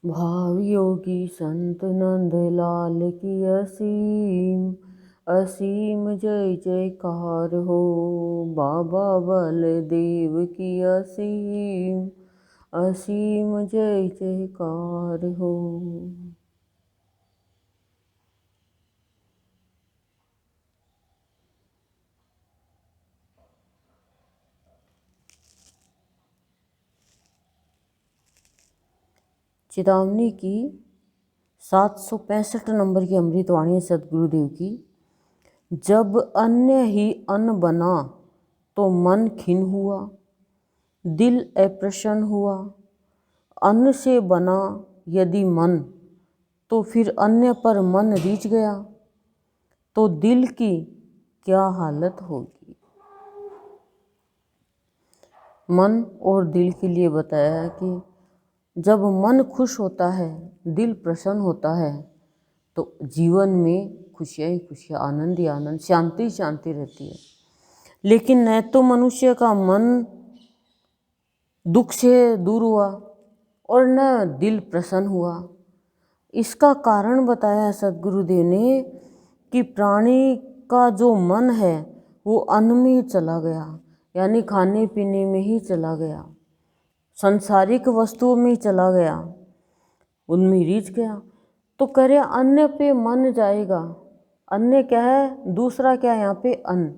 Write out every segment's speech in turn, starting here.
भाव योगी संत नंद लाल की असीम असीम जय जयकार हो। बाबा बलदेव की असीम असीम जय जयकार हो। चितामनी की 765 नंबर की अमृतवाणी है सदगुरुदेव की। जब अन्य ही अन्न बना तो मन खिन्न हुआ, दिल अप्रसन्न हुआ। अन्न से बना यदि मन तो फिर अन्य पर मन रीझ गया तो दिल की क्या हालत होगी। मन और दिल के लिए बताया है कि जब मन खुश होता है, दिल प्रसन्न होता है तो जीवन में खुशियाँ ही खुशियाँ, आनंद ही आनंद, शांति ही शांति रहती है। लेकिन न तो मनुष्य का मन दुख से दूर हुआ और न दिल प्रसन्न हुआ। इसका कारण बताया है सदगुरुदेव ने कि प्राणी का जो मन है वो अन्न में ही चला गया, यानी खाने पीने में ही चला गया, संसारिक वस्तुओं में ही चला गया, उनमें रीझ गया। तो कह रहे अन्य पे मन जाएगा। अन्य क्या है? दूसरा क्या है यहाँ पे? अन्न।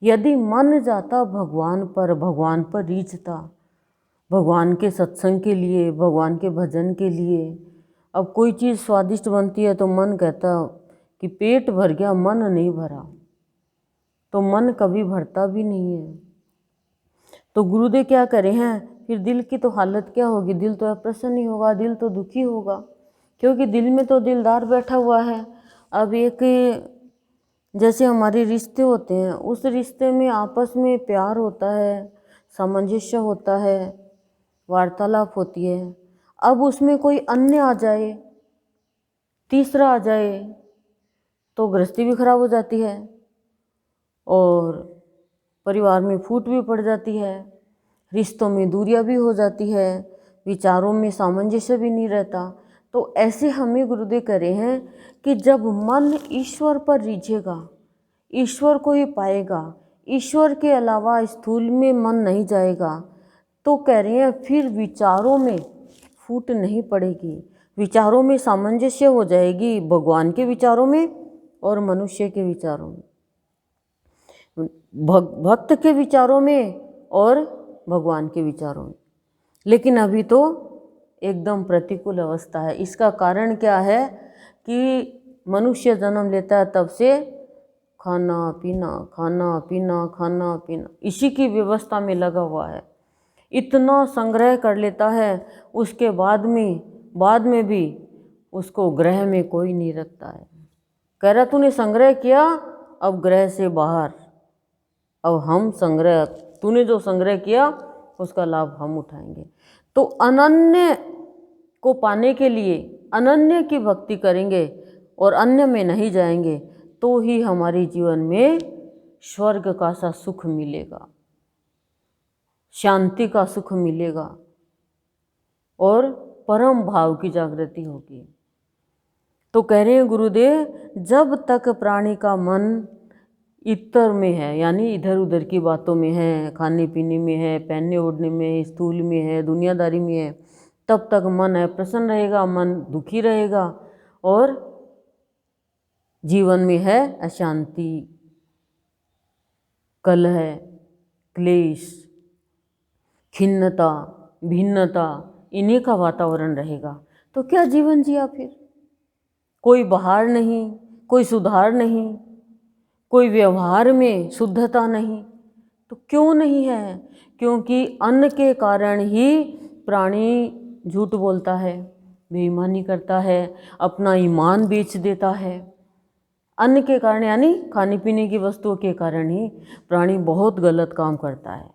यदि मन जाता भगवान पर रीझता, भगवान के सत्संग के लिए, भगवान के भजन के लिए। अब कोई चीज़ स्वादिष्ट बनती है तो मन कहता कि पेट भर गया, मन नहीं भरा, तो मन कभी भरता भी नहीं है। तो गुरुदेव क्या करे हैं, फिर दिल की तो हालत क्या होगी? दिल तो अप्रसन्न ही होगा, दिल तो दुखी होगा, क्योंकि दिल में तो दिलदार बैठा हुआ है। अब एक जैसे हमारे रिश्ते होते हैं, उस रिश्ते में आपस में प्यार होता है, सामंजस्य होता है, वार्तालाप होती है। अब उसमें कोई अन्य आ जाए, तीसरा आ जाए, तो गृहस्थी भी खराब हो जाती है और परिवार में फूट भी पड़ जाती है, रिश्तों में दूरियां भी हो जाती है, विचारों में सामंजस्य भी नहीं रहता। तो ऐसे हमें गुरुदेव करे हैं कि जब मन ईश्वर पर रीझेगा, ईश्वर को ही पाएगा, ईश्वर के अलावा स्थूल में मन नहीं जाएगा, तो कह रहे हैं फिर विचारों में फूट नहीं पड़ेगी, विचारों में सामंजस्य हो जाएगी, भगवान के विचारों में और मनुष्य के विचारों में, भक्त के विचारों में और भगवान के विचारों में। लेकिन अभी तो एकदम प्रतिकूल अवस्था है। इसका कारण क्या है कि मनुष्य जन्म लेता है तब से खाना पीना खाना पीना खाना पीना इसी की व्यवस्था में लगा हुआ है। इतना संग्रह कर लेता है, उसके बाद में भी उसको ग्रह में कोई नहीं रखता है। कह रहा तूने संग्रह किया, अब ग्रह से बाहर, अब हम संग्रह, तूने जो संग्रह किया उसका लाभ हम उठाएंगे। तो अनन्य को पाने के लिए अनन्य की भक्ति करेंगे और अन्य में नहीं जाएंगे तो ही हमारे जीवन में स्वर्ग का सा सुख मिलेगा, शांति का सुख मिलेगा और परम भाव की जागृति होगी। तो कह रहे हैं गुरुदेव, जब तक प्राणी का मन इतर में है, यानी इधर उधर की बातों में है, खाने पीने में है, पहनने ओढ़ने में, स्थूल में है, दुनियादारी में है, तब तक मन अप्रसन्न रहेगा, मन दुखी रहेगा और जीवन में है अशांति, कलह, क्लेश, खिन्नता, भिन्नता, इन्हीं का वातावरण रहेगा। तो क्या जीवन जिया फिर? कोई बहार नहीं, कोई सुधार नहीं, कोई व्यवहार में शुद्धता नहीं। तो क्यों नहीं है? क्योंकि अन्न के कारण ही प्राणी झूठ बोलता है, बेईमानी करता है, अपना ईमान बेच देता है। अन्न के कारण, यानी खाने पीने की वस्तुओं के कारण ही प्राणी बहुत गलत काम करता है।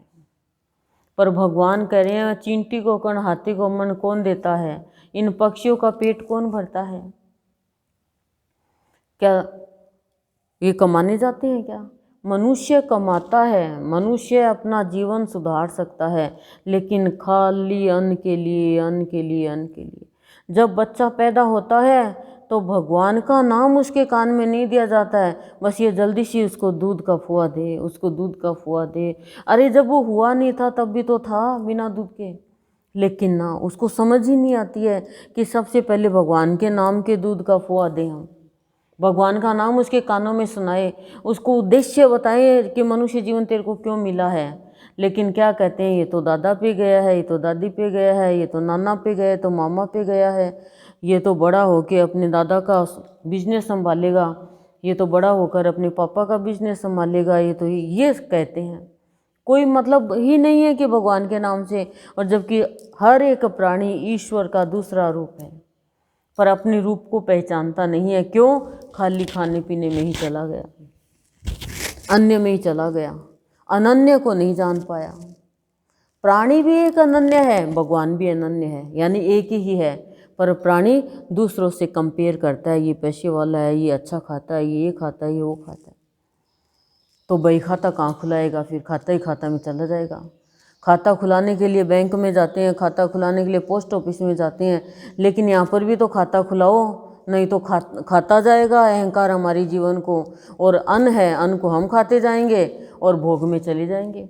पर भगवान कह रहे हैं, चींटी को कण हाथी को मन कौन देता है? इन पक्षियों का पेट कौन भरता है? क्या ये कमाने जाते हैं क्या? मनुष्य कमाता है, मनुष्य अपना जीवन सुधार सकता है, लेकिन खाली अन्न के लिए, अन्न के लिए, अन्न के लिए। जब बच्चा पैदा होता है तो भगवान का नाम उसके कान में नहीं दिया जाता है, बस ये जल्दी से उसको दूध का फुआ दे, उसको दूध का फुआ दे। अरे जब वो हुआ नहीं था तब भी तो था बिना दूध के, लेकिन ना उसको समझ ही नहीं आती है कि सबसे पहले भगवान के नाम के दूध का फुआ दें हम, भगवान का नाम उसके कानों में सुनाए, उसको उद्देश्य बताएं कि मनुष्य जीवन तेरे को क्यों मिला है। लेकिन क्या कहते हैं, ये तो दादा पे गया है, ये तो दादी पे गया है, ये तो नाना पे गया है, तो मामा पे गया है, ये तो बड़ा होके अपने दादा का बिजनेस संभालेगा, ये तो बड़ा होकर अपने पापा का बिजनेस संभालेगा, ये कहते हैं। कोई मतलब ही नहीं है कि भगवान के नाम से, और जबकि हर एक प्राणी ईश्वर का दूसरा रूप है, पर अपने रूप को पहचानता नहीं है। क्यों? खाली खाने पीने में ही चला गया, अन्य में ही चला गया, अनन्य को नहीं जान पाया। प्राणी भी एक अनन्य है, भगवान भी अनन्य है, यानी एक ही है, पर प्राणी दूसरों से कंपेयर करता है, ये पैसे वाला है, ये अच्छा खाता है, ये खाता है, ये वो खाता है। तो बही खाता कहाँ खुलाएगा, फिर खाता ही खाता में चला जाएगा। खाता खुलाने के लिए बैंक में जाते हैं, खाता खुलाने के लिए पोस्ट ऑफिस में जाते हैं, लेकिन यहाँ पर भी तो खाता खुलाओ, नहीं तो खाता जाएगा अहंकार हमारी जीवन को, और अन्न है, अन्न को हम खाते जाएंगे और भोग में चले जाएंगे।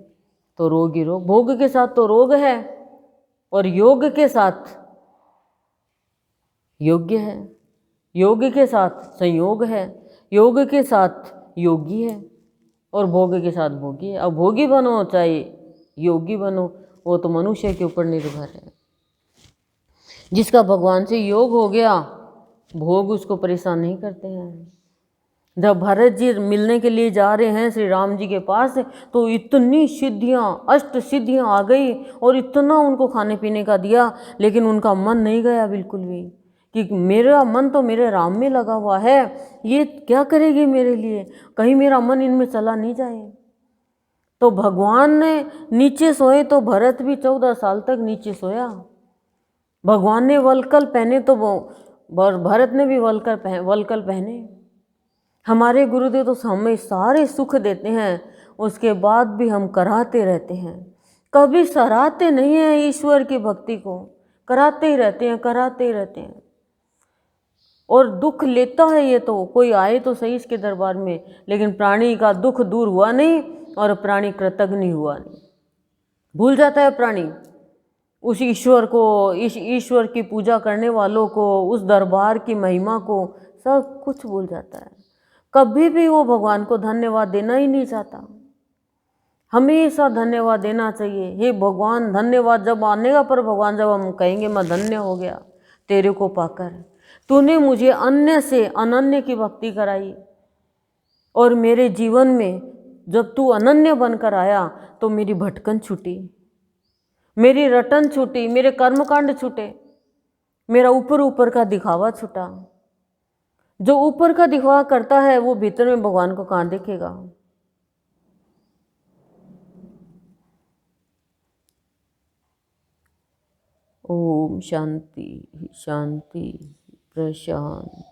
तो रोग ही रोग, भोग के साथ तो रोग है, और योग के साथ योग्य है, योग के साथ संयोग है, योग के साथ योगी है, और भोग के साथ भोगी है। अब भोगी बनो चाहे योगी बनो, वो तो मनुष्य के ऊपर निर्भर है। जिसका भगवान से योग हो गया, भोग उसको परेशान नहीं करते हैं। जब भरत जी मिलने के लिए जा रहे हैं श्री राम जी के पास, तो इतनी सिद्धियाँ, अष्ट सिद्धियाँ आ गई, और इतना उनको खाने पीने का दिया, लेकिन उनका मन नहीं गया बिल्कुल भी, कि मेरा मन तो मेरे राम में लगा हुआ है, ये क्या करेगी मेरे लिए, कहीं मेरा मन इनमें चला नहीं जाए। तो भगवान ने नीचे सोए तो भरत भी 14 साल तक नीचे सोया। भगवान ने वलकल पहने तो भरत ने भी वलकल पहने। हमारे गुरुदेव तो हमें सारे सुख देते हैं, उसके बाद भी हम कराते रहते हैं, कभी सराहते नहीं हैं ईश्वर की भक्ति को, कराते ही रहते हैं, कराते ही रहते हैं। और दुख लेता है ये, तो कोई आए तो सही इसके दरबार में, लेकिन प्राणी का दुख दूर हुआ नहीं, और प्राणी कृतज्ञ हुआ नहीं। भूल जाता है प्राणी उस ईश्वर को, इस ईश्वर की पूजा करने वालों को, उस दरबार की महिमा को, सब कुछ भूल जाता है। कभी भी वो भगवान को धन्यवाद देना ही नहीं चाहता। हमेशा धन्यवाद देना चाहिए। हे भगवान, धन्यवाद जब आनेगा, पर भगवान जब हम कहेंगे मैं धन्य हो गया तेरे को पाकर, तूने मुझे अन्य से अनन्य की भक्ति कराई, और मेरे जीवन में जब तू अनन्य बनकर आया तो मेरी भटकन छूटी, मेरी रटन छूटी, मेरे कर्मकांड छूटे, मेरा ऊपर ऊपर का दिखावा छूटा। जो ऊपर का दिखावा करता है वो भीतर में भगवान को कहाँ देखेगा। ओम शांति शांति प्रशांति।